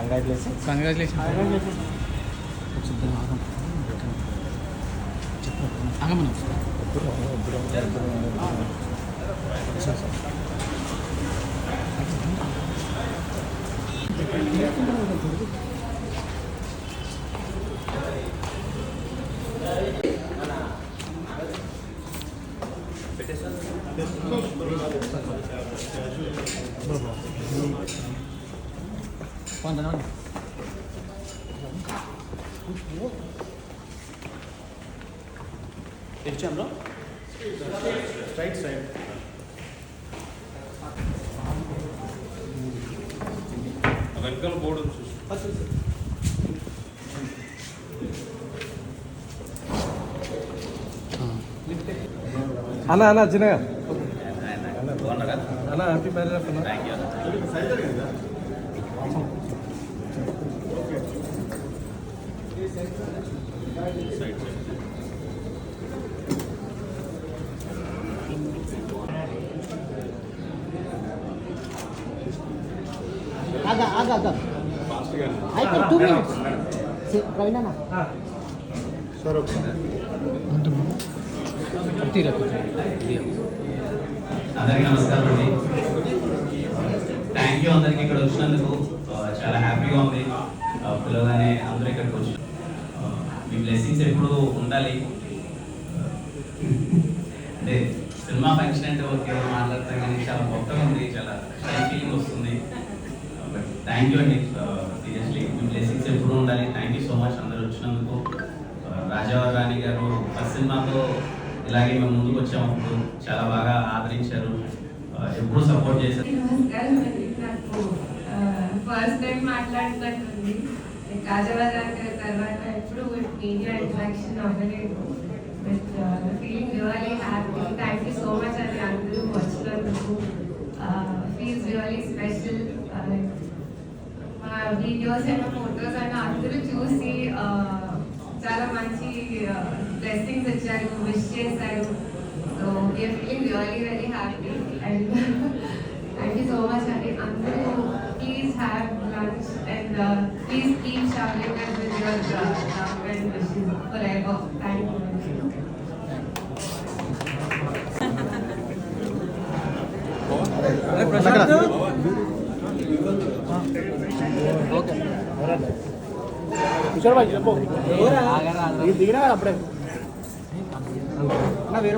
Congratulation. ఆగమను. హెచ్ఎంలో straight side వెనకాల board చూసి అన్న అన్న చిన్నగా అన్న హ్యాపీ మ్యారేజ్ అన్న. आगा आगा आगा आई थिंक 2 minutes प्रवीण ना सर ओके అందరికీ నమస్కారం అండి. థ్యాంక్ యూ అందరికీ ఇక్కడ వచ్చినందుకు. చాలా హ్యాపీగా ఉంది పిల్లగానే అందరూ ఇక్కడికి వచ్చి. మీ బ్లెస్సింగ్స్ ఎప్పుడు ఉండాలి. అంటే సినిమా ఫంక్షన్ అంటే ఓకే మాట్లాడతాం కానీ చాలా గొప్పగా ఉంది, చాలా షై ఫీలింగ్ వస్తుంది. బట్ థ్యాంక్ యూ అండి, సీరియస్లీ మీ బ్లెస్సింగ్స్ ఎప్పుడు ఉండాలి. థ్యాంక్ యూ సో మచ్ అందరూ వచ్చినందుకు. రాజావారి రాణి గారు ఫస్ట్ సినిమాతో ఇలాగే మేము ముందుకు వచ్చాము, చాలా బాగా ఆదరించారు, ఎప్పుడు సపోర్ట్ చేశారు. నాకు ఫస్ట్ టైం మాట్లాడుతున్నట్టుంది. రాజావారి తర్వాత ఎప్పుడు మీడియా ఇంటరాక్షన్ అవ్వలేదు. But feeling really happy. Thank you so much అని అందరూ వచ్చినందుకు. Feels really special. మా వీడియోస్ అయినా ఫొటోస్ అయినా అందరూ చూసి చాలా మంచి బ్లెస్సింగ్స్ ఇచ్చారు, విష్ చేశారు. So we are feeling really very happy and thank you so much అండి. అందరూ please have lunch and please keep showering us with your love and wishes forever. Thank you. Kishore bhai చెప్పు దిగినా కదా అప్పుడే వేరే